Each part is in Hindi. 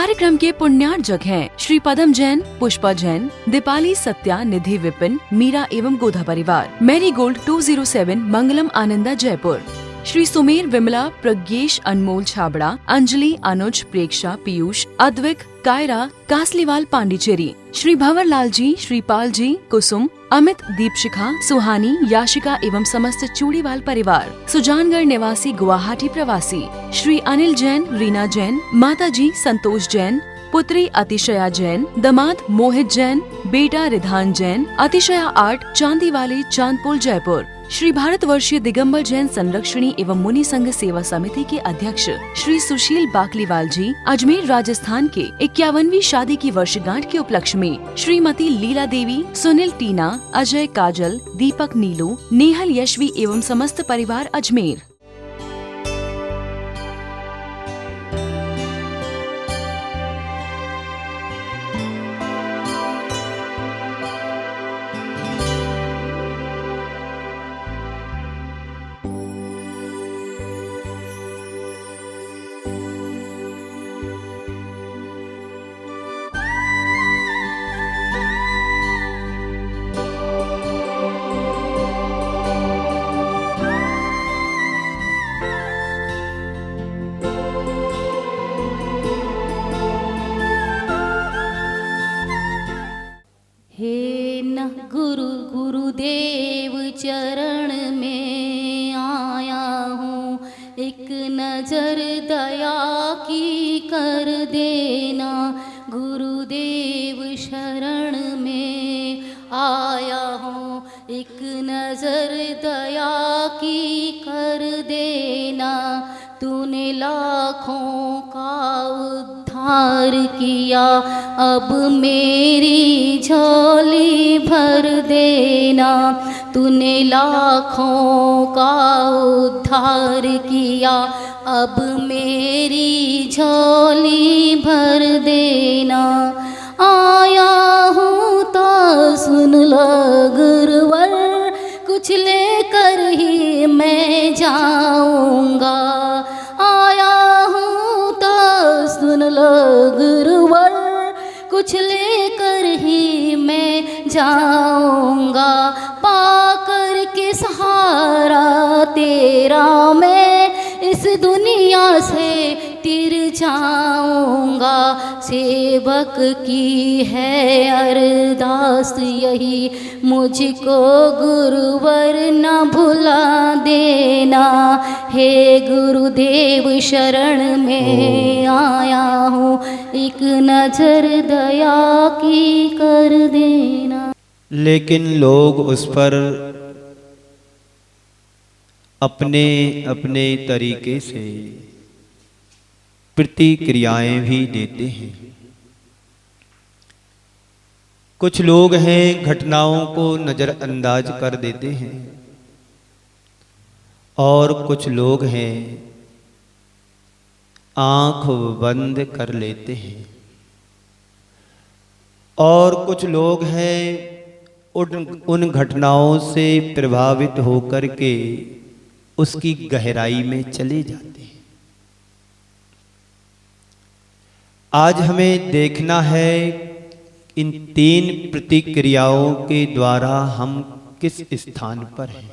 कार्यक्रम के पुण्यार्जक हैं श्री पदम जैन, पुष्पा जैन, दीपाली, सत्या, निधि, विपिन, मीरा एवं गोधा परिवार। मैरी गोल्ड 207, मंगलम, आनंदा, जयपुर। श्री सुमेर, विमला, प्रज्ञेश, अनमोल, छाबड़ा, अंजलि, अनुज, प्रेक्षा, पीयूष, अद्विक, कायरा, कासलीवाल, पांडिचेरी। श्री भंवर लाल जी, श्रीपाल जी, कुसुम, अमित, दीपशिखा, सुहानी, याशिका एवं समस्त चूड़ीवाल परिवार। सुजानगढ़ निवासी, गुवाहाटी प्रवासी श्री अनिल जैन, रीना जैन, माता जी संतोष जैन, पुत्री अतिशया जैन, दामाद मोहित जैन, बेटा रिधान जैन, अतिशया आर्ट, चांदी वाले, चांदपुर, जयपुर। श्री भारतवर्षीय दिगंबर जैन संरक्षणी एवं मुनि संघ सेवा समिति के अध्यक्ष श्री सुशील बाकलीवाल जी, अजमेर, राजस्थान के 51वीं शादी की वर्षगांठ के उपलक्ष्य में श्रीमती लीला देवी, सुनील, टीना, अजय, काजल, दीपक, नीलू, नेहल, यशवी एवं समस्त परिवार, अजमेर। गुरुदेव चरण में आया हूँ, एक नजर दया की कर देना। गुरुदेव शरण में आया हूँ, एक नजर दया की कर देना। तूने लाखों का उद्धार किया, अब मेरी झोली भर देना। तूने लाखों का उद्धार किया, अब मेरी झोली भर देना। आया हूँ तो सुन लो गुरुवर, कुछ लेकर ही मैं जाऊंगा। आया हूँ तो सुन लो गुरुवर, कुछ लेकर ही मैं जाऊंगा। पाकर के सहारा तेरा मैं इस दुनिया से तिर जाऊंगा। सेवक की है अरदास यही, मुझको गुरुवर न भुला देना। हे गुरुदेव शरण में आया हूँ, एक नजर दया की कर देना। लेकिन लोग उस पर अपने अपने तरीके से प्रतिक्रियाएं भी देते हैं। कुछ लोग हैं घटनाओं को नज़रअंदाज कर देते हैं, और कुछ लोग हैं आंख बंद कर लेते हैं, और कुछ लोग हैं उन घटनाओं से प्रभावित होकर के उसकी गहराई में चले जाते हैं। आज हमें देखना है इन तीन प्रतिक्रियाओं के द्वारा हम किस स्थान पर हैं।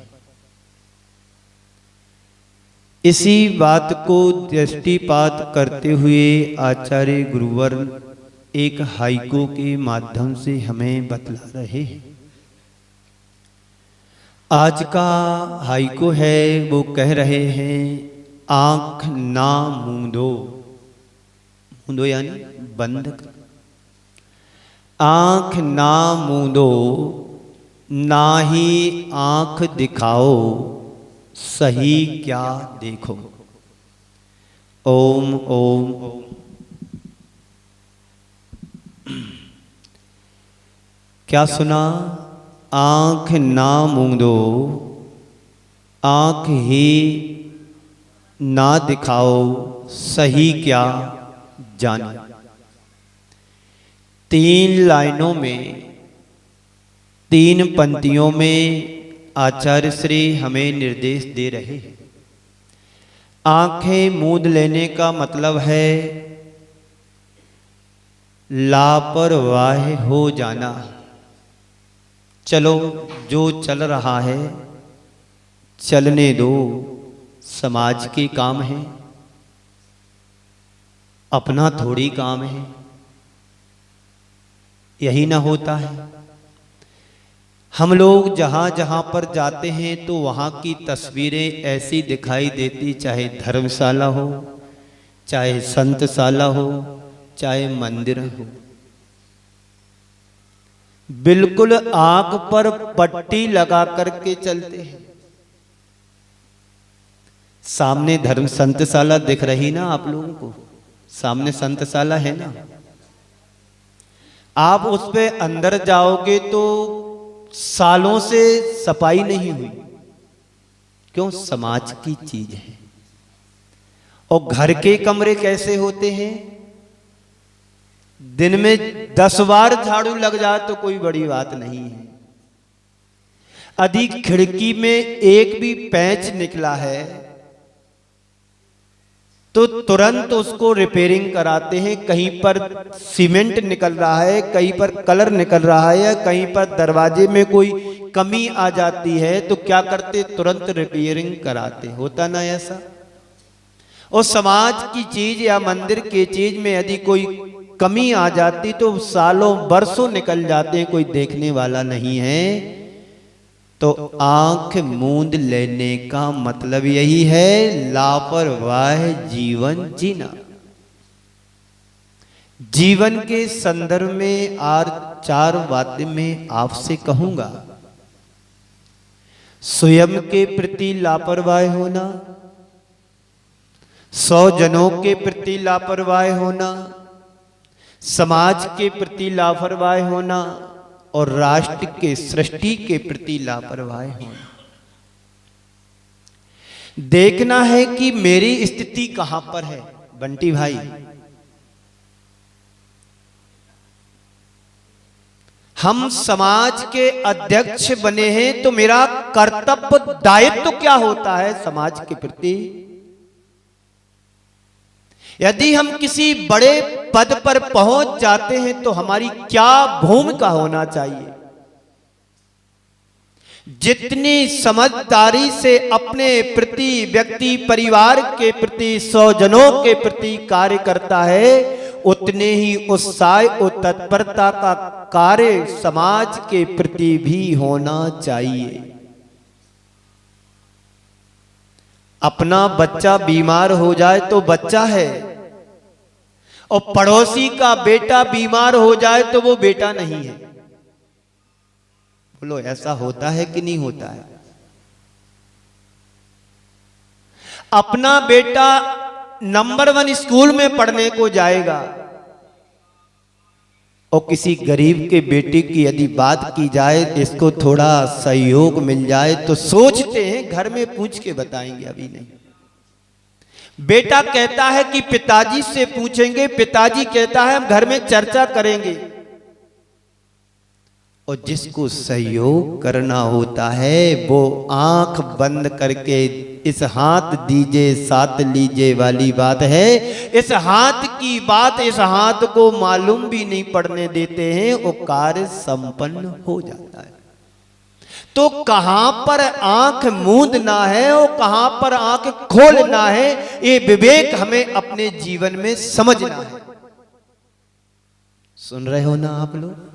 इसी बात को दृष्टिपात करते हुए आचार्य गुरुवर एक हाइको के माध्यम से हमें बतला रहे हैं। आज का हाइको है, वो कह रहे हैं, आंख ना मूंदो। मूंदो यानी बंद कर। आंख ना मूंदो, ना ही आंख दिखाओ, सही क्या देखो। ओम ओम ओम। क्या सुना? आंख ना मूंदो, आंख ही ना दिखाओ, सही क्या जाने। 3 लाइनों में, 3 पंक्तियों में आचार्य श्री हमें निर्देश दे रहे हैं। आंखें मूंद लेने का मतलब है लापरवाह हो जाना। चलो जो चल रहा है चलने दो, समाज के काम है, अपना थोड़ी काम है। यही ना होता है। हम लोग जहाँ जहाँ पर जाते हैं तो वहाँ की तस्वीरें ऐसी दिखाई देती, चाहे धर्मशाला हो, चाहे संतशाला हो, चाहे मंदिर हो, बिल्कुल आंख पर पट्टी लगा करके चलते हैं। सामने धर्म संतशाला दिख रही ना आप लोगों को, सामने संतशाला है ना, आप उस पे अंदर जाओगे तो सालों से सफाई नहीं हुई। क्यों? समाज की चीज है। और घर के कमरे कैसे होते हैं? दिन में 10 बार झाड़ू लग जाए तो कोई बड़ी बात नहीं है। अधिक खिड़की में एक भी पैंच निकला है तो तुरंत उसको रिपेयरिंग कराते हैं। कहीं पर सीमेंट निकल रहा है, कहीं पर कलर निकल रहा है, या कहीं पर दरवाजे में कोई कमी आ जाती है तो क्या करते? तुरंत रिपेयरिंग कराते। होता ना ऐसा? और समाज की चीज या मंदिर की चीज में यदि कोई कमी आ जाती तो सालों बरसों निकल जाते हैं, कोई देखने वाला नहीं है। तो आंख मूंद लेने का मतलब यही है, लापरवाह जीवन जीना। जीवन के संदर्भ में और 4 बातें मैं आपसे कहूंगा। स्वयं के प्रति लापरवाह होना, 100 जनों के प्रति लापरवाह होना, समाज के प्रति लापरवाह होना और राष्ट्र के सृष्टि के प्रति लापरवाह होना। देखना है कि मेरी स्थिति कहां पर है। बंटी भाई, हम समाज के अध्यक्ष बने हैं तो मेरा कर्तव्य दायित्व क्या होता है समाज के प्रति? यदि हम किसी बड़े पद पर पहुंच जाते हैं तो हमारी क्या भूमिका होना चाहिए? जितनी समझदारी से अपने प्रति, व्यक्ति परिवार के प्रति, 100 जनों के प्रति कार्य करता है, उतने ही उत्साह और तत्परता का कार्य समाज के प्रति भी होना चाहिए। अपना बच्चा बीमार हो जाए तो बच्चा है, और पड़ोसी का बेटा बीमार हो जाए तो वो बेटा नहीं है। बोलो, ऐसा होता है कि नहीं होता है? अपना बेटा नंबर 1 स्कूल में पढ़ने को जाएगा और किसी गरीब के बेटे की यदि बात की जाए, इसको थोड़ा सहयोग मिल जाए तो सोचते हैं घर में पूछ के बताएंगे, अभी नहीं। बेटा कहता है कि पिताजी से पूछेंगे, पिताजी कहता है हम घर में चर्चा करेंगे। और जिसको सहयोग करना होता है वो आंख बंद करके इस हाथ दीजिए साथ लीजिए वाली बात है। इस हाथ की बात इस हाथ को मालूम भी नहीं पड़ने देते हैं, वो कार्य संपन्न हो जाता है। तो कहां पर आंख मूंदना है और कहां पर आंख खोलना है, ये विवेक हमें अपने जीवन में समझना है। सुन रहे हो ना आप लोग?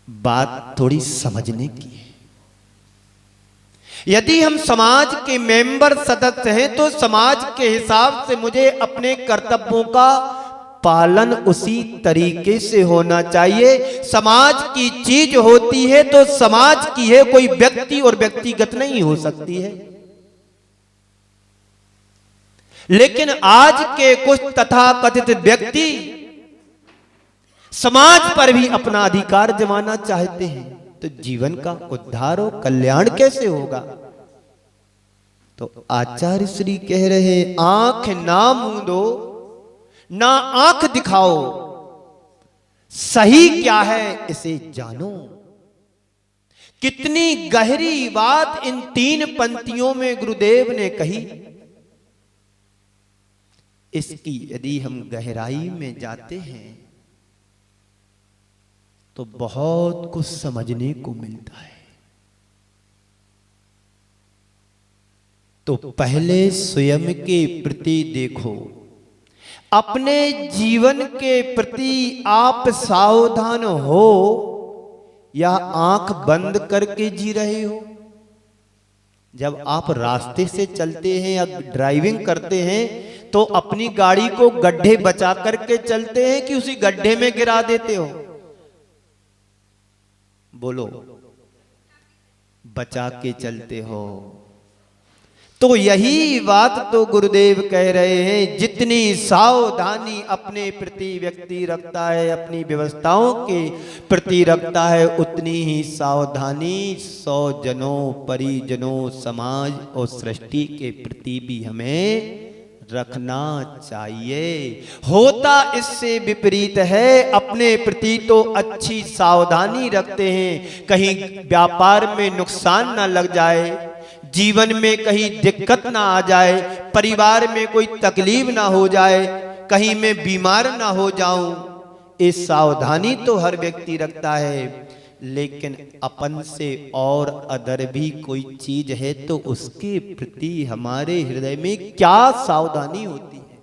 बात थोड़ी समझने की है। यदि हम समाज के मेंबर सदस्य हैं तो समाज के हिसाब से मुझे अपने कर्तव्यों का पालन उसी तरीके से होना चाहिए। समाज की चीज होती है तो समाज की है, कोई व्यक्ति और व्यक्तिगत नहीं हो सकती है। लेकिन आज के कुछ तथाकथित व्यक्ति समाज पर भी अपना अधिकार जमाना चाहते हैं, तो जीवन का उद्धार और कल्याण कैसे होगा? तो आचार्य श्री कह रहे, आंख ना मूंदो, ना आंख दिखाओ, सही क्या है इसे जानो। कितनी गहरी बात इन 3 पंक्तियों में गुरुदेव ने कही। इसकी यदि हम गहराई में जाते हैं तो बहुत कुछ समझने को मिलता है। तो पहले स्वयं के प्रति देखो, अपने जीवन के प्रति आप सावधान हो या आंख बंद करके जी रहे हो। जब आप रास्ते से चलते हैं या ड्राइविंग करते हैं तो अपनी गाड़ी को गड्ढे बचा करके चलते हैं कि उसी गड्ढे में गिरा देते हो? बोलो, बचा के चलते हो। तो यही बात तो गुरुदेव कह रहे हैं, जितनी सावधानी अपने प्रति व्यक्ति रखता है, अपनी व्यवस्थाओं के प्रति रखता है, उतनी ही सावधानी 100 जनों, परिजनों, समाज और सृष्टि के प्रति भी हमें रखना चाहिए। होता इससे विपरीत है, अपने प्रति तो अच्छी सावधानी रखते हैं, कहीं व्यापार में नुकसान ना लग जाए, जीवन में कहीं दिक्कत ना आ जाए, परिवार में कोई तकलीफ ना हो जाए, कहीं मैं बीमार ना हो जाऊं। ये सावधानी तो हर व्यक्ति रखता है, लेकिन अपन से और अदर भी कोई चीज है तो उसके प्रति हमारे हृदय में क्या सावधानी होती है?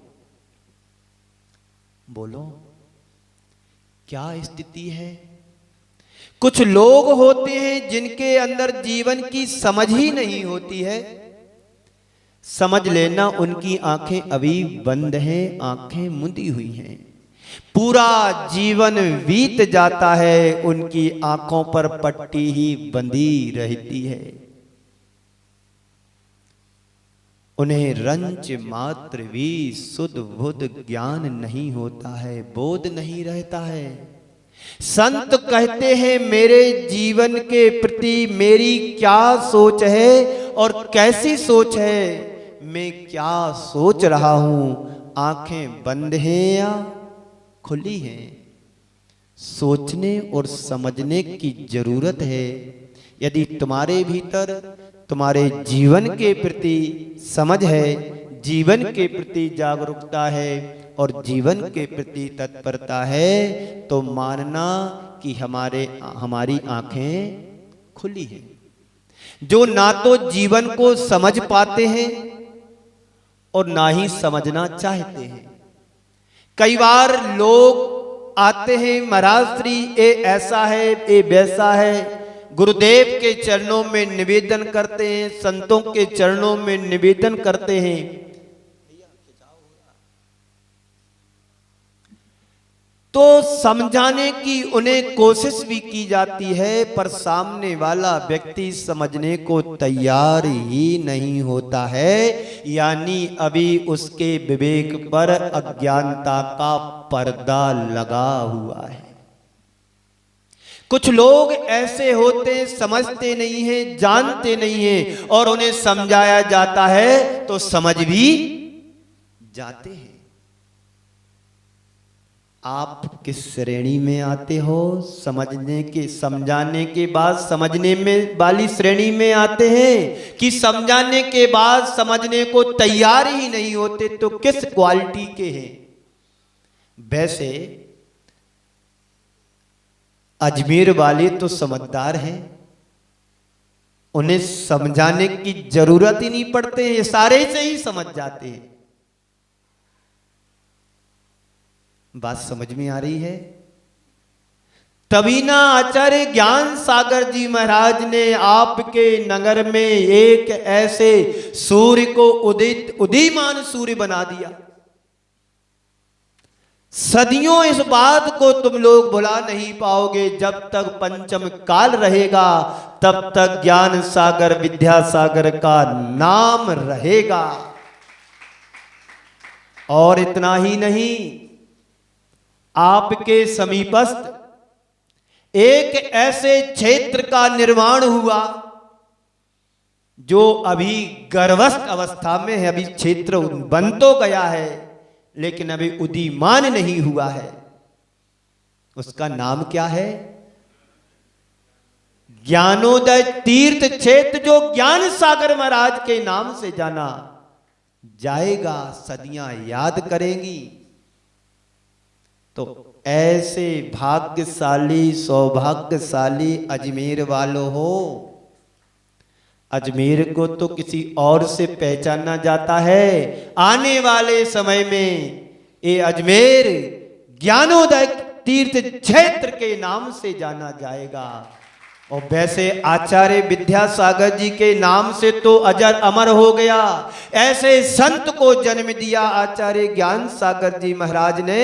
बोलो, क्या स्थिति है? कुछ लोग होते हैं जिनके अंदर जीवन की समझ ही नहीं होती है। समझ लेना, उनकी आंखें अभी बंद हैं, आंखें मुंदी हुई हैं। पूरा जीवन बीत जाता है, उनकी आंखों पर पट्टी ही बंधी रहती है। उन्हें रंच मात्र भी सुध बुध ज्ञान नहीं होता है, बोध नहीं रहता है। संत कहते हैं, मेरे जीवन के प्रति मेरी क्या सोच है और कैसी सोच है, मैं क्या सोच रहा हूं, आंखें बंद हैं या खुली हैं? सोचने और समझने की जरूरत है। यदि तुम्हारे भीतर तुम्हारे जीवन के प्रति समझ है, जीवन के प्रति जागरूकता है और जीवन के प्रति तत्परता है, तो मानना कि हमारी आंखें खुली हैं। जो ना तो जीवन को समझ पाते हैं और ना ही समझना चाहते हैं। कई बार लोग आते हैं, महाराज श्री ये ऐसा है, ये वैसा है, गुरुदेव के चरणों में निवेदन करते हैं, संतों के चरणों में निवेदन करते हैं। तो समझाने की उन्हें कोशिश भी की जाती है, पर सामने वाला व्यक्ति समझने को तैयार ही नहीं होता है, यानी अभी उसके विवेक पर अज्ञानता का पर्दा लगा हुआ है। कुछ लोग ऐसे होते, समझते नहीं हैं, जानते नहीं हैं, और उन्हें समझाया जाता है तो समझ भी जाते हैं। आप किस श्रेणी में आते हो? समझाने के बाद समझने में वाली श्रेणी में आते हैं कि समझाने के बाद समझने को तैयार ही नहीं होते, तो किस क्वालिटी के हैं? वैसे अजमेर वाले तो समझदार हैं, उन्हें समझाने की जरूरत ही नहीं पड़ते, ये सारे से ही समझ जाते हैं। बात समझ में आ रही है? तभी ना आचार्य ज्ञान सागर जी महाराज ने आपके नगर में एक ऐसे सूर्य को उदीयमान सूर्य बना दिया। सदियों इस बात को तुम लोग भुला नहीं पाओगे। जब तक पंचम काल रहेगा तब तक ज्ञान सागर विद्या सागर का नाम रहेगा। और इतना ही नहीं, आपके समीपस्थ एक ऐसे क्षेत्र का निर्माण हुआ जो अभी गर्भस्थ अवस्था में है। अभी क्षेत्र बन तो गया है लेकिन अभी उदीयमान नहीं हुआ है। उसका नाम क्या है? ज्ञानोदय तीर्थ क्षेत्र, जो ज्ञान सागर महाराज के नाम से जाना जाएगा, सदियां याद करेंगी। तो ऐसे भाग्यशाली सौभाग्यशाली अजमेर वालों हो। अजमेर को तो किसी और से पहचाना जाता है, आने वाले समय में ये अजमेर ज्ञानोदय तीर्थ क्षेत्र के नाम से जाना जाएगा। और वैसे आचार्य विद्यासागर जी के नाम से तो अजर अमर हो गया। ऐसे संत को जन्म दिया आचार्य ज्ञान सागर जी महाराज ने,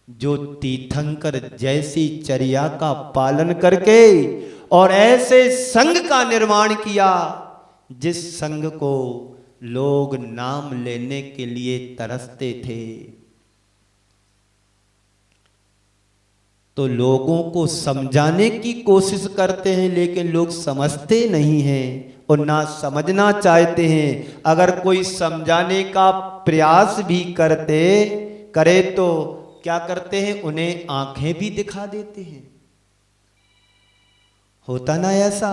जो तीर्थंकर जैसी चर्या का पालन करके और ऐसे संघ का निर्माण किया जिस संघ को लोग नाम लेने के लिए तरसते थे। तो लोगों को समझाने की कोशिश करते हैं, लेकिन लोग समझते नहीं हैं और ना समझना चाहते हैं। अगर कोई समझाने का प्रयास भी करे तो क्या करते हैं, उन्हें आंखें भी दिखा देते हैं। होता ना ऐसा?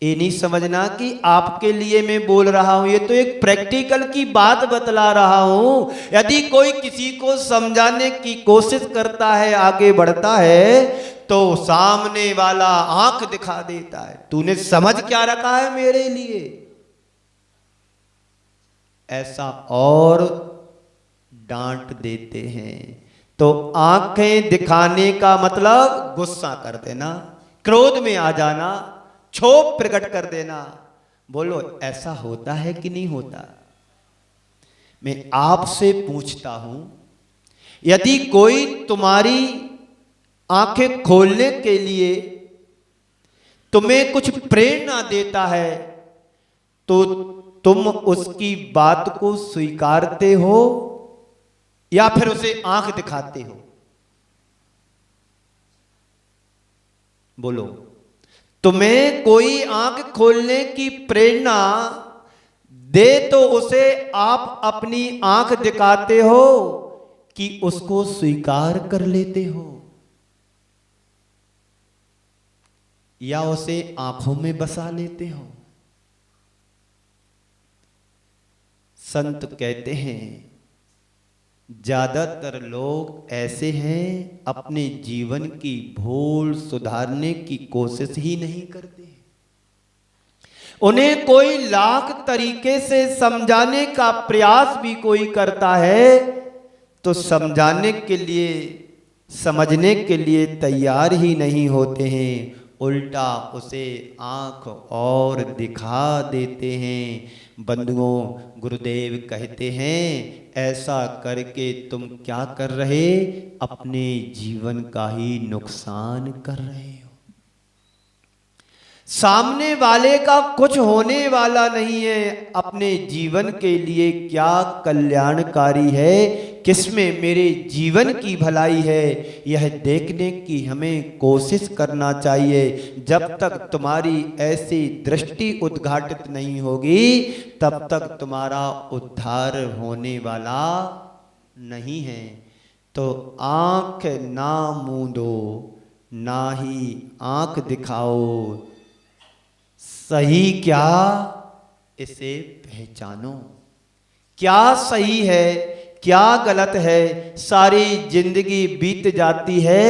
ये नहीं समझना कि आपके लिए मैं बोल रहा हूं, ये तो एक प्रैक्टिकल की बात बतला रहा हूं। यदि कोई किसी को समझाने की कोशिश करता है, आगे बढ़ता है, तो सामने वाला आंख दिखा देता है, तूने समझ क्या रखा है मेरे लिए, ऐसा और डांट देते हैं। तो आंखें दिखाने का मतलब गुस्सा कर देना, क्रोध में आ जाना, क्षोभ प्रकट कर देना। बोलो ऐसा होता है कि नहीं होता? मैं आपसे पूछता हूं, यदि कोई तुम्हारी आंखें खोलने के लिए तुम्हें कुछ प्रेरणा देता है, तो तुम उसकी बात को स्वीकारते हो या फिर उसे आंख दिखाते हो? बोलो, तुम्हें कोई आंख खोलने की प्रेरणा दे तो उसे आप अपनी आंख दिखाते हो कि उसको स्वीकार कर लेते हो, या उसे आंखों में बसा लेते हो? संत कहते हैं ज्यादातर लोग ऐसे हैं, अपने जीवन की भूल सुधारने की कोशिश ही नहीं करते। उन्हें कोई लाख तरीके से समझाने का प्रयास भी कोई करता है, तो समझाने के लिए, समझने के लिए तैयार ही नहीं होते हैं, उल्टा उसे आंख और दिखा देते हैं। बंधुओं, गुरुदेव कहते हैं ऐसा करके तुम क्या कर रहे? अपने जीवन का ही नुकसान कर रहे हो। सामने वाले का कुछ होने वाला नहीं है, अपने जीवन के लिए क्या कल्याणकारी है, किसमें मेरे जीवन की भलाई है, यह देखने की हमें कोशिश करना चाहिए। जब तक तुम्हारी ऐसी दृष्टि उद्घाटित नहीं होगी, तब तक तुम्हारा उद्धार होने वाला नहीं है। तो आंख ना मूंदो, ना ही आंख दिखाओ, सही क्या इसे पहचानो। क्या सही है, क्या गलत है, सारी जिंदगी बीत जाती है,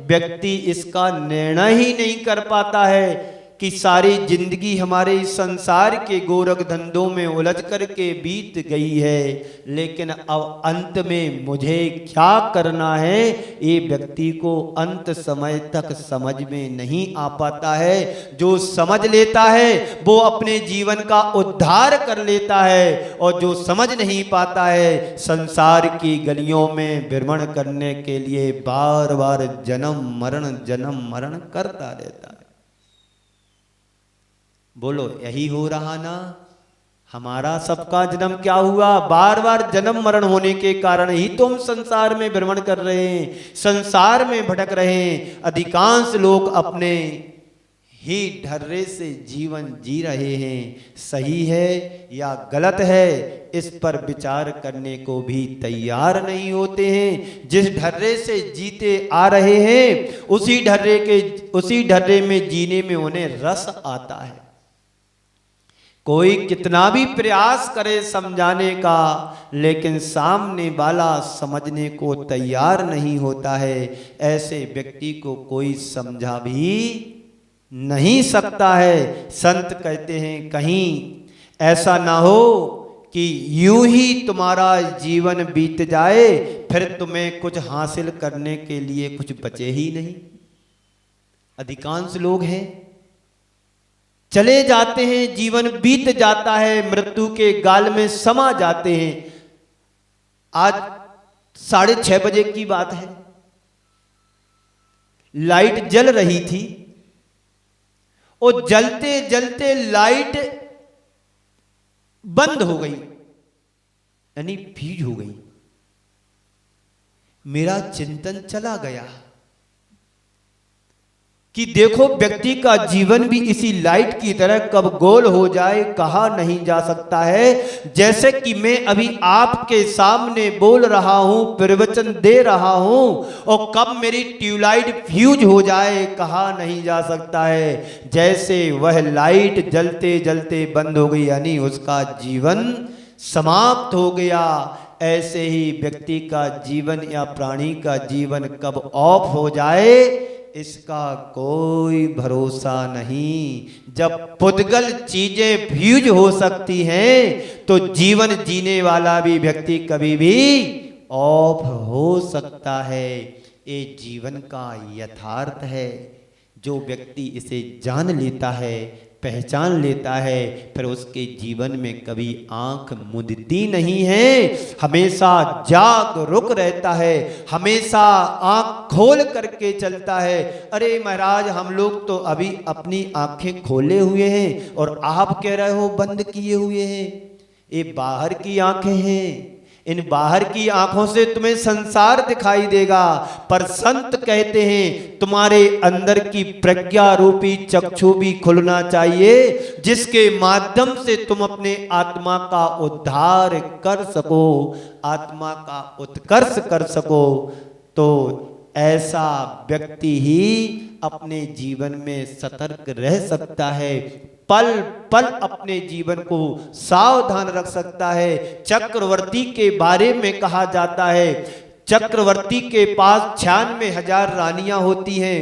व्यक्ति इसका निर्णय ही नहीं कर पाता है कि सारी जिंदगी हमारे संसार के गोरख धंधों में उलझ करके बीत गई है, लेकिन अब अंत में मुझे क्या करना है, ये व्यक्ति को अंत समय तक समझ में नहीं आ पाता है। जो समझ लेता है वो अपने जीवन का उद्धार कर लेता है, और जो समझ नहीं पाता है संसार की गलियों में भ्रमण करने के लिए बार बार जन्म मरण करता रहता है। बोलो यही हो रहा ना? हमारा सबका जन्म क्या हुआ? बार बार जन्म मरण होने के कारण ही तो हम संसार में भ्रमण कर रहे हैं, संसार में भटक रहे हैं। अधिकांश लोग अपने ही ढर्रे से जीवन जी रहे हैं। सही है या गलत है, इस पर विचार करने को भी तैयार नहीं होते हैं। जिस ढर्रे से जीते आ रहे हैं, उसी ढर्रे में जीने में उन्हें रस आता है। कोई कितना भी प्रयास करे समझाने का, लेकिन सामने वाला समझने को तैयार नहीं होता है। ऐसे व्यक्ति को कोई समझा भी नहीं सकता है। संत कहते हैं कहीं ऐसा ना हो कि यूं ही तुम्हारा जीवन बीत जाए, फिर तुम्हें कुछ हासिल करने के लिए कुछ बचे ही नहीं। अधिकांश लोग हैं चले जाते हैं, जीवन बीत जाता है, मृत्यु के गाल में समा जाते हैं। आज 6:30 बजे की बात है, लाइट जल रही थी और जलते जलते लाइट बंद हो गई, यानी फ्यूज हो गई। मेरा चिंतन चला गया कि देखो व्यक्ति का जीवन भी इसी लाइट की तरह कब गोल हो जाए कहा नहीं जा सकता है। जैसे कि मैं अभी आपके सामने बोल रहा हूं, प्रवचन दे रहा हूं, और कब मेरी ट्यूबलाइट फ्यूज हो जाए कहा नहीं जा सकता है। जैसे वह लाइट जलते जलते बंद हो गई, यानी उसका जीवन समाप्त हो गया, ऐसे ही व्यक्ति का जीवन या प्राणी का जीवन कब ऑफ हो जाए इसका कोई भरोसा नहीं। जब पुद्गल चीजें फ्यूज हो सकती हैं तो जीवन जीने वाला भी व्यक्ति कभी भी ऑफ हो सकता है। ये जीवन का यथार्थ है। जो व्यक्ति इसे जान लेता है, पहचान लेता है, फिर उसके जीवन में कभी आंख मुदती नहीं है, हमेशा जागरूक रहता है, हमेशा आंख खोल करके चलता है। अरे महाराज हम लोग तो अभी अपनी आंखें खोले हुए हैं और आप कह रहे हो बंद किए हुए हैं। ये बाहर की आंखें हैं, इन बाहर की आंखों से तुम्हें संसार दिखाई देगा, पर संत कहते हैं तुम्हारे अंदर की प्रज्ञा रूपी चक्षु भी खुलना चाहिए, जिसके माध्यम से तुम अपने आत्मा का उद्धार कर सको, आत्मा का उत्कर्ष कर सको। तो ऐसा व्यक्ति ही अपने जीवन में सतर्क रह सकता है, पल पल अपने जीवन को सावधान रख सकता है। चक्रवर्ती के बारे में कहा जाता है, चक्रवर्ती के पास 96,000 रानियां होती हैं,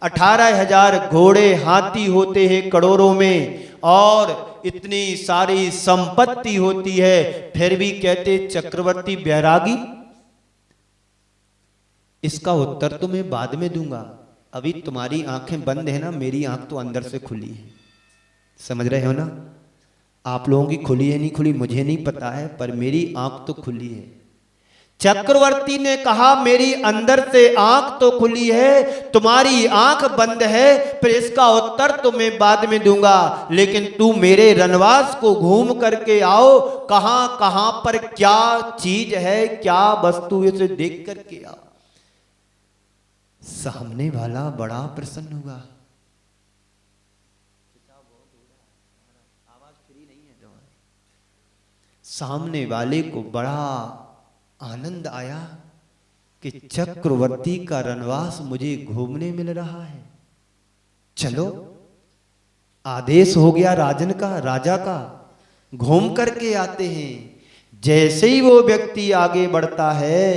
18,000 घोड़े हाथी होते हैं करोड़ों में, और इतनी सारी संपत्ति होती है, फिर भी कहते चक्रवर्ती बैरागी। इसका उत्तर तो मैं बाद में दूंगा, अभी तुम्हारी आंखें बंद है ना, मेरी आंख तो अंदर से खुली है। समझ रहे हो ना? आप लोगों की खुली है नहीं खुली मुझे नहीं पता है, पर मेरी आंख तो खुली है। चक्रवर्ती ने कहा मेरी अंदर से आंख तो खुली है, तुम्हारी आंख बंद है, फिर इसका उत्तर तो मैं बाद में दूंगा, लेकिन तू मेरे रनवास को घूम करके आओ, कहां कहां पर क्या चीज है, क्या वस्तु, इसे देख करके आओ। सामने वाला बड़ा प्रसन्न हुआ। सामने वाले को बड़ा आनंद आया कि चक्रवर्ती का रनवास मुझे घूमने मिल रहा है। चलो, आदेश हो गया राजन का, राजा का, घूम करके आते हैं। जैसे ही वो व्यक्ति आगे बढ़ता है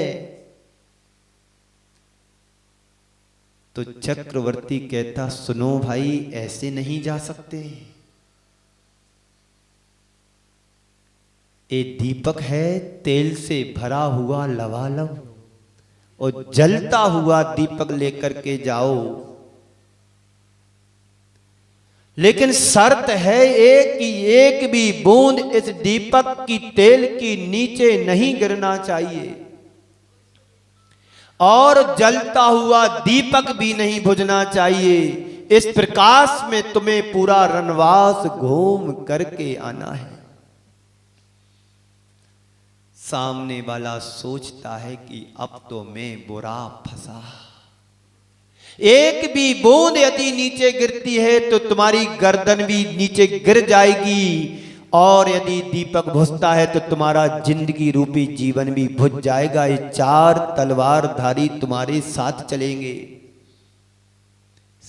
तो चक्रवर्ती कहता सुनो भाई, ऐसे नहीं जा सकते, ये दीपक है तेल से भरा हुआ लबालब, और जलता हुआ दीपक लेकर के जाओ, लेकिन शर्त है एक कि एक भी बूंद इस दीपक की तेल की नीचे नहीं गिरना चाहिए, और जलता हुआ दीपक भी नहीं बुझना चाहिए। इस प्रकाश में तुम्हें पूरा रनवास घूम करके आना है। सामने वाला सोचता है कि अब तो मैं बुरा फंसा, एक भी बूंद यदि नीचे गिरती है तो तुम्हारी गर्दन भी नीचे गिर जाएगी, और यदि दीपक बुझता है तो तुम्हारा जिंदगी रूपी जीवन भी बुझ जाएगा। ये 4 तलवारधारी तुम्हारे साथ चलेंगे।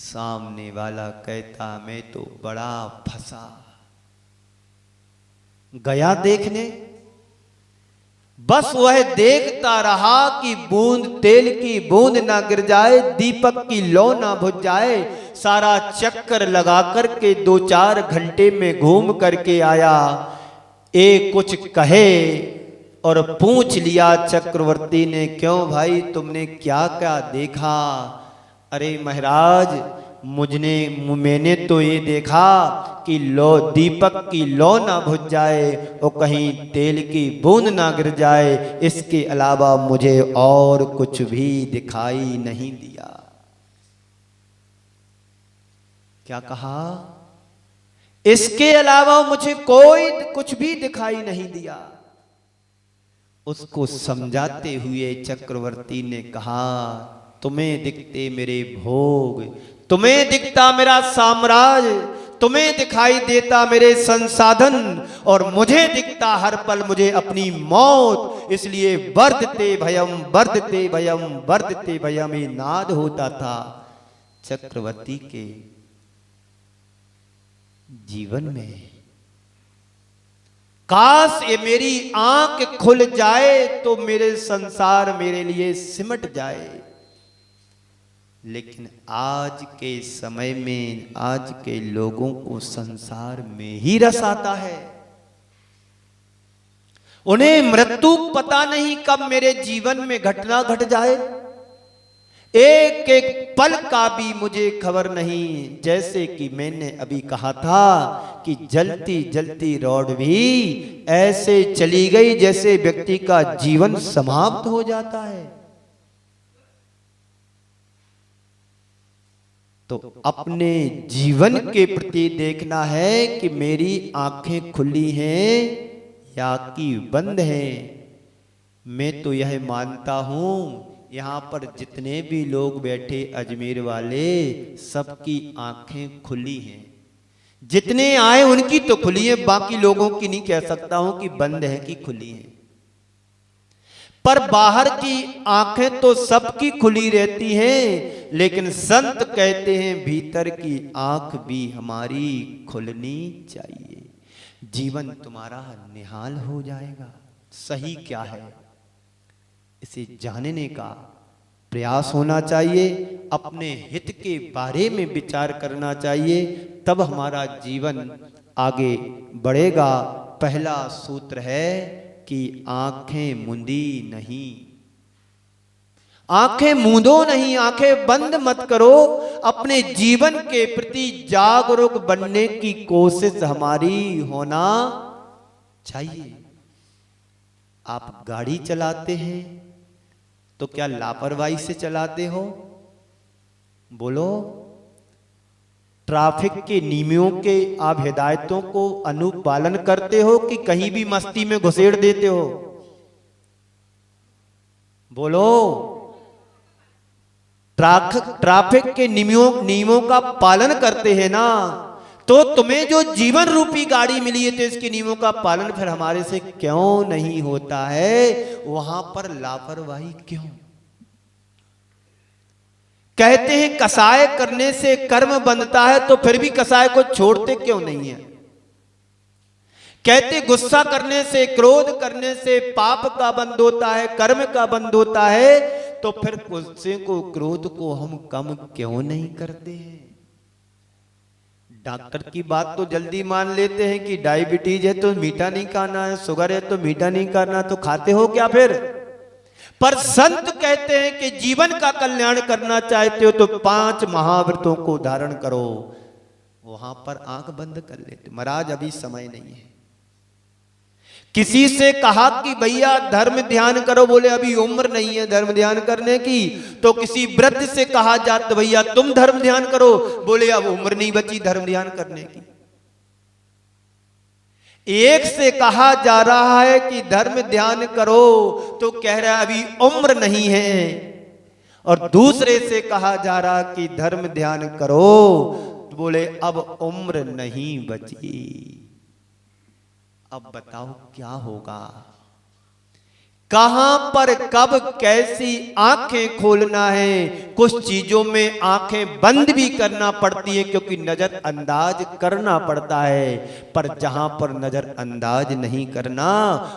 सामने वाला कहता मैं तो बड़ा फंसा, गया देखने, बस वह देखता रहा कि बूंद तेल की बूंद ना गिर जाए, दीपक की लौ ना बुझ जाए। सारा चक्कर लगा करके 2-4 घंटे में घूम करके आया। एक कुछ कहे और पूछ लिया चक्रवर्ती ने, क्यों भाई तुमने क्या क्या देखा? अरे महाराज, मैंने तो ये देखा कि लो दीपक की लौ ना बुझ जाए और कहीं तेल की बूंद ना गिर जाए, इसके अलावा मुझे और कुछ भी दिखाई नहीं दिया। क्या कहा? इसके अलावा मुझे कोई कुछ भी दिखाई नहीं दिया। उसको समझाते हुए चक्रवर्ती ने कहा, तुम्हें दिखते मेरे भोग, तुम्हें दिखता मेरा साम्राज्य, तुम्हें दिखाई देता मेरे संसाधन, और मुझे दिखता हर पल मुझे अपनी मौत। इसलिए वर्धते भयम वर्धते भयम वर्धते भयम ये नाद होता था चक्रवर्ती के जीवन में। काश ये मेरी आंख खुल जाए तो मेरे संसार मेरे लिए सिमट जाए। लेकिन आज के समय में आज के लोगों को संसार में ही रस आता है। उन्हें मृत्यु पता नहीं कब मेरे जीवन में घटना घट जाए, एक एक पल का भी मुझे खबर नहीं। जैसे कि मैंने अभी कहा था कि जलती जलती रॉड भी ऐसे चली गई जैसे व्यक्ति का जीवन समाप्त हो जाता है। तो अपने जीवन के प्रति देखना है कि मेरी आंखें खुली हैं या कि बंद हैं। मैं तो यह मानता हूं यहाँ पर जितने भी लोग बैठे अजमेर वाले, सबकी आंखें खुली हैं। जितने आए उनकी तो खुली है, बाकी लोगों की नहीं कह सकता हूं कि बंद है कि खुली है। पर बाहर की आंखें तो सबकी खुली रहती हैं, लेकिन संत कहते हैं भीतर की आंख भी हमारी खुलनी चाहिए। जीवन तुम्हारा निहाल हो जाएगा। सही क्या है इसे जानने का प्रयास होना चाहिए, अपने हित के बारे में विचार करना चाहिए, तब हमारा जीवन आगे बढ़ेगा। पहला सूत्र है कि आंखें मूंदी नहीं, आंखें मूंदो नहीं, आंखें बंद मत करो। अपने जीवन के प्रति जागरूक बनने की कोशिश हमारी होना चाहिए। आप गाड़ी चलाते हैं तो क्या लापरवाही से चलाते हो? बोलो। ट्रैफिक के नियमों के आप हिदायतों को अनुपालन करते हो कि कहीं भी मस्ती में घुसेड़ देते हो? बोलो। ट्रैफिक के नियमों का पालन करते हैं ना, तो तुम्हें जो जीवन रूपी गाड़ी मिली है तो इसके नियमों का पालन फिर हमारे से क्यों नहीं होता है? वहां पर लापरवाही क्यों? कहते हैं कसाय करने से कर्म बंधता है, तो फिर भी कसाय को छोड़ते क्यों नहीं है? कहते गुस्सा करने से, क्रोध करने से पाप का बंध होता है, कर्म का बंध होता है, तो फिर गुस्से को, क्रोध को हम कम क्यों नहीं करते हैं? डॉक्टर की बात तो जल्दी मान लेते हैं कि डायबिटीज है तो मीठा नहीं खाना है, शुगर है तो मीठा नहीं खाना, तो खाते हो क्या फिर? पर संत कहते हैं कि जीवन का कल्याण करना चाहते हो तो 5 महाव्रतों को धारण करो। वहां पर आंख बंद कर लेते, महाराज अभी समय नहीं है। किसी से कहा कि भैया धर्म ध्यान करो, बोले अभी उम्र नहीं है धर्म ध्यान करने की। तो किसी वृद्ध से कहा जाता भैया तुम धर्म ध्यान करो, बोले अब उम्र नहीं बची धर्म ध्यान करने की। एक से कहा जा रहा है कि धर्म ध्यान करो तो कह रहा है अभी उम्र नहीं है, और दूसरे से कहा जा रहा कि धर्म ध्यान करो तो बोले अब उम्र नहीं बची। अब बताओ क्या होगा? कहां पर कब कैसी आंखें खोलना है। कुछ चीजों में आंखें बंद भी करना पड़ती है क्योंकि नजर अंदाज करना पड़ता है। पर जहां पर नजर अंदाज नहीं करना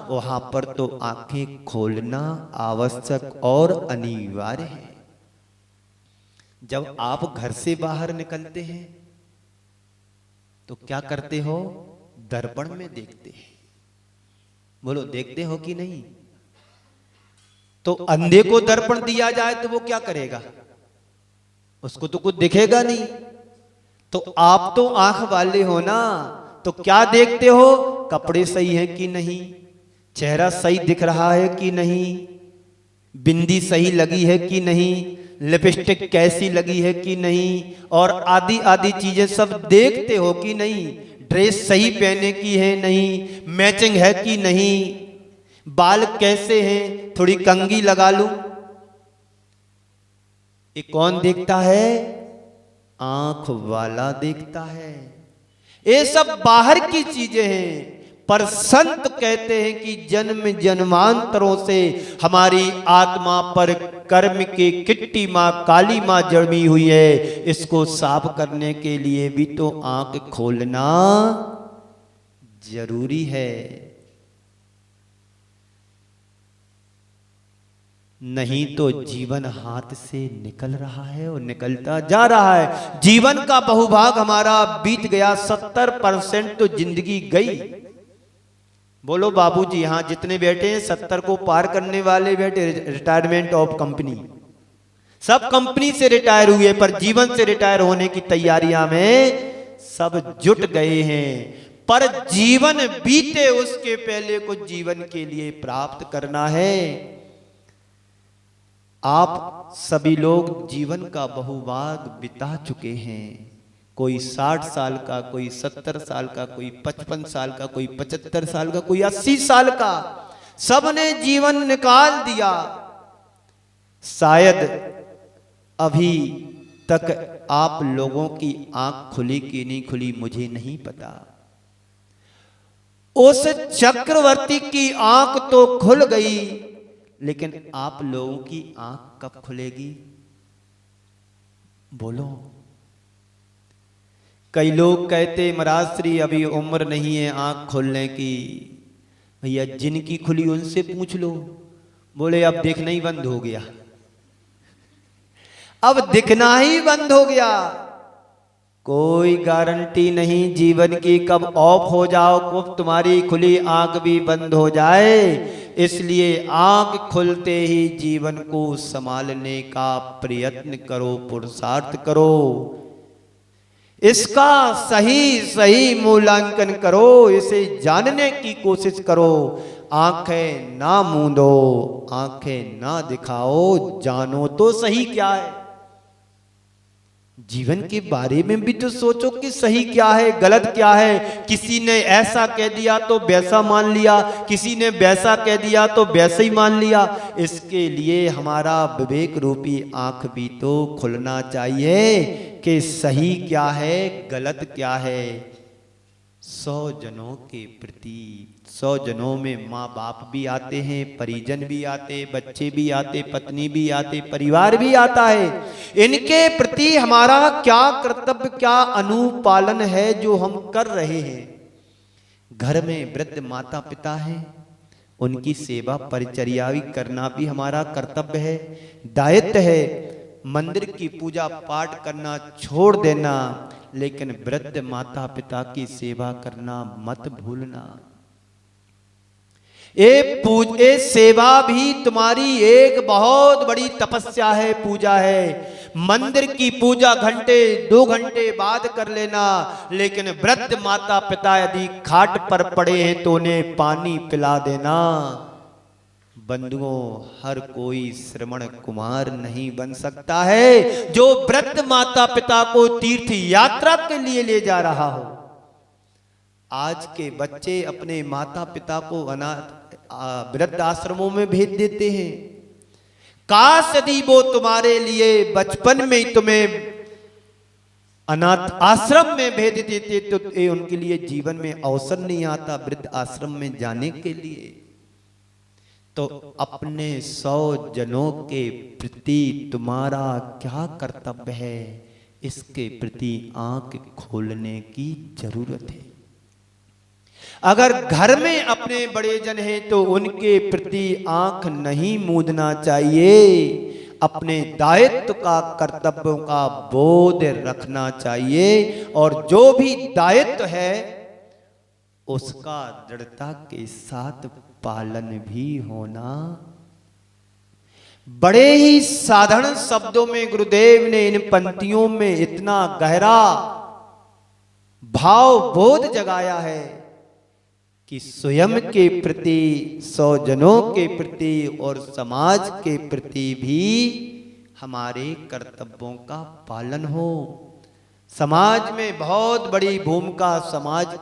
वहां पर तो आंखें खोलना आवश्यक और अनिवार्य है। जब आप घर से बाहर निकलते हैं तो क्या करते हो? दर्पण में देखते हैं। बोलो, देखते हो कि नहीं? तो अंधे को दर्पण दिया जाए तो वो क्या करेगा? उसको तो कुछ दिखेगा नहीं। तो आप तो आंख वाले हो ना, तो क्या देखते हो? कपड़े सही है कि नहीं, चेहरा सही दिख रहा है कि नहीं, बिंदी सही लगी है कि नहीं, लिपस्टिक कैसी लगी है कि नहीं, और आदि आदि चीजें सब देखते हो कि नहीं। ड्रेस सही पहने की है नहीं, मैचिंग है कि नहीं, बाल कैसे हैं, थोड़ी कंघी लगा लूं। ये कौन देखता है? आंख वाला देखता है। ये सब बाहर की चीजें हैं। पर संत कहते हैं कि जन्म जन्मांतरों से हमारी आत्मा पर कर्म की किट्टी माँ काली माँ जमी हुई है। इसको साफ करने के लिए भी तो आंख खोलना जरूरी है। नहीं तो जीवन हाथ से निकल रहा है और निकलता जा रहा है। जीवन का बहुभाग हमारा बीत गया, 70% तो जिंदगी गई। बोलो बाबूजी, यहां जितने बैठे हैं 70 को पार करने वाले बैठे। रिटायरमेंट ऑफ कंपनी, सब कंपनी से रिटायर हुए पर जीवन से रिटायर होने की तैयारियां में सब जुट गए हैं। पर जीवन बीते उसके पहले कुछ जीवन के लिए प्राप्त करना है। आप सभी लोग जीवन का बहुभाग बिता चुके हैं। कोई 60 साल का, कोई 70 साल का, कोई 55 साल का, कोई 75 साल का, कोई 80 साल का, सबने जीवन निकाल दिया। शायद अभी तक आप लोगों की आंख खुली कि नहीं खुली मुझे नहीं पता। उस चक्रवर्ती की आंख तो खुल गई, लेकिन आप लोगों की आंख कब खुलेगी? बोलो। कई लोग कहते महाराज श्री अभी उम्र नहीं है आंख खोलने की। भैया जिनकी खुली उनसे पूछ लो। बोले अब दिखना ही बंद हो गया, अब दिखना ही बंद हो गया। कोई गारंटी नहीं जीवन की कब ऑफ हो जाओ, कब तुम्हारी खुली आंख भी बंद हो जाए। इसलिए आंख खुलते ही जीवन को संभालने का प्रयत्न करो, पुरुषार्थ करो, इसका सही मूल्यांकन करो, इसे जानने की कोशिश करो। आंखें ना मूंदो, आंखें ना दिखाओ, जानो तो सही क्या है। जीवन के बारे में भी तो सोचो कि सही क्या है, गलत क्या है। किसी ने ऐसा कह दिया तो वैसा मान लिया, किसी ने वैसा कह दिया तो वैसा ही मान लिया। इसके लिए हमारा विवेक रूपी आंख भी तो खुलना चाहिए कि सही क्या है, गलत क्या है। 100 जनों के प्रति, 100 जनों में माँ बाप भी आते हैं, परिजन भी आते, बच्चे भी आते, पत्नी भी आते, परिवार भी आता है। इनके प्रति हमारा क्या कर्तव्य, क्या अनुपालन है जो हम कर रहे हैं। घर में वृद्ध माता पिता हैं, उनकी सेवा परिचर्या भी करना भी हमारा कर्तव्य है, दायित्व है। मंदिर की पूजा पाठ करना छोड़ देना, लेकिन वृद्ध माता पिता की सेवा करना मत भूलना। ये सेवा भी तुम्हारी एक बहुत बड़ी तपस्या है, पूजा है। मंदिर की पूजा घंटे 2 घंटे बाद कर लेना, लेकिन वृद्ध माता पिता यदि खाट पर पड़े हैं तो उन्हें पानी पिला देना। बंधुओं, हर कोई श्रवण कुमार नहीं बन सकता है जो वृद्ध माता पिता को तीर्थ यात्रा के लिए ले जा रहा हो। आज के बच्चे अपने माता पिता को अनाथ वृद्ध आश्रमों में भेज देते हैं। काश यदि वो तुम्हारे लिए बचपन में ही तुम्हें अनाथ आश्रम में भेज देते तो उनके लिए जीवन में अवसर नहीं आता वृद्ध आश्रम में जाने के लिए। तो अपने 100 जनों के प्रति तुम्हारा क्या कर्तव्य है, इसके प्रति आंख खोलने की जरूरत है। अगर घर में अपने बड़े जन हैं तो उनके प्रति आंख नहीं मूंदना चाहिए, अपने दायित्व का, कर्तव्यों का बोध रखना चाहिए और जो भी दायित्व है उसका दृढ़ता के साथ पालन भी होना। बड़े ही साधारण शब्दों में गुरुदेव ने इन पंक्तियों में इतना गहरा भाव बोध जगाया है कि स्वयं के प्रति, 100 जनों के प्रति और समाज के प्रति भी हमारे कर्तव्यों का पालन हो। समाज में बहुत बड़ी भूमिका समाज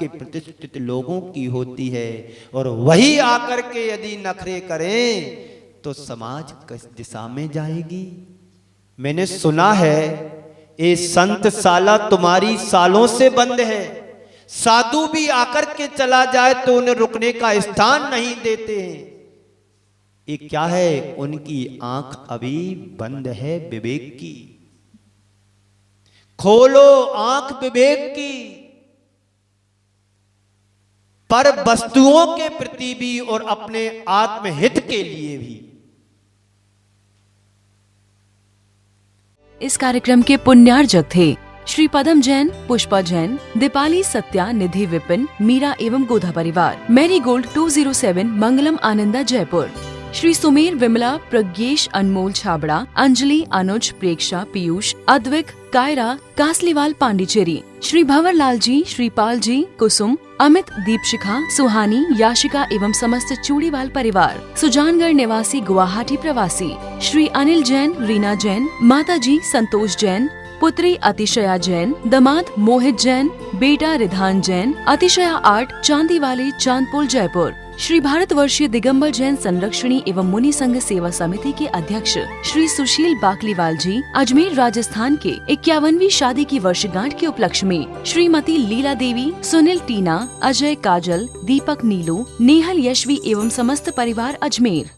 के प्रतिष्ठित लोगों की होती है और वही आकर के यदि नखरे करें तो समाज किस दिशा में जाएगी। मैंने सुना है ये संतशाला तुम्हारी सालों से बंद है, साधु भी आकर के चला जाए तो उन्हें रुकने का स्थान नहीं देते हैं। ये क्या है? उनकी आंख अभी बंद है विवेक की। खोलो आंख विवेक की, पर वस्तुओं के प्रति भी और अपने आत्महित के लिए भी। इस कार्यक्रम के पुण्यार्जक थे श्री पदम जैन, पुष्पा जैन, दीपाली सत्या, निधि विपिन, मीरा एवं गोधा परिवार, मैरी गोल्ड 207, मंगलम आनंदा जयपुर। श्री सुमेर, विमला, प्रज्ञेश, अनमोल छाबड़ा, अंजलि, अनुज, प्रेक्षा, पीयूष, अद्विक, कायरा, कासलीवाल, पांडिचेरी। श्री भंवरलाल जी, श्रीपाल जी, कुसुम, अमित, दीपशिखा, सुहानी, याशिका एवं समस्त चूड़ीवाल परिवार। सुजानगढ़ निवासी, गुवाहाटी प्रवासी। श्री अनिल जैन, रीना जैन, माता जी संतोष जैन, पुत्री अतिशया जैन, दामाद मोहित जैन, बेटा रिधान जैन, अतिशया आर्ट, चांदीवाली, चांदपुर, जयपुर। श्री भारतवर्षीय दिगंबर जैन संरक्षणी एवं मुनि संघ सेवा समिति के अध्यक्ष श्री सुशील बाकलीवाल जी, अजमेर राजस्थान के 51वीं शादी की वर्षगांठ के उपलक्ष्य में श्रीमती लीला देवी, सुनील, टीना, अजय, काजल, दीपक, नीलू, नेहल, यशवी एवं समस्त परिवार अजमेर।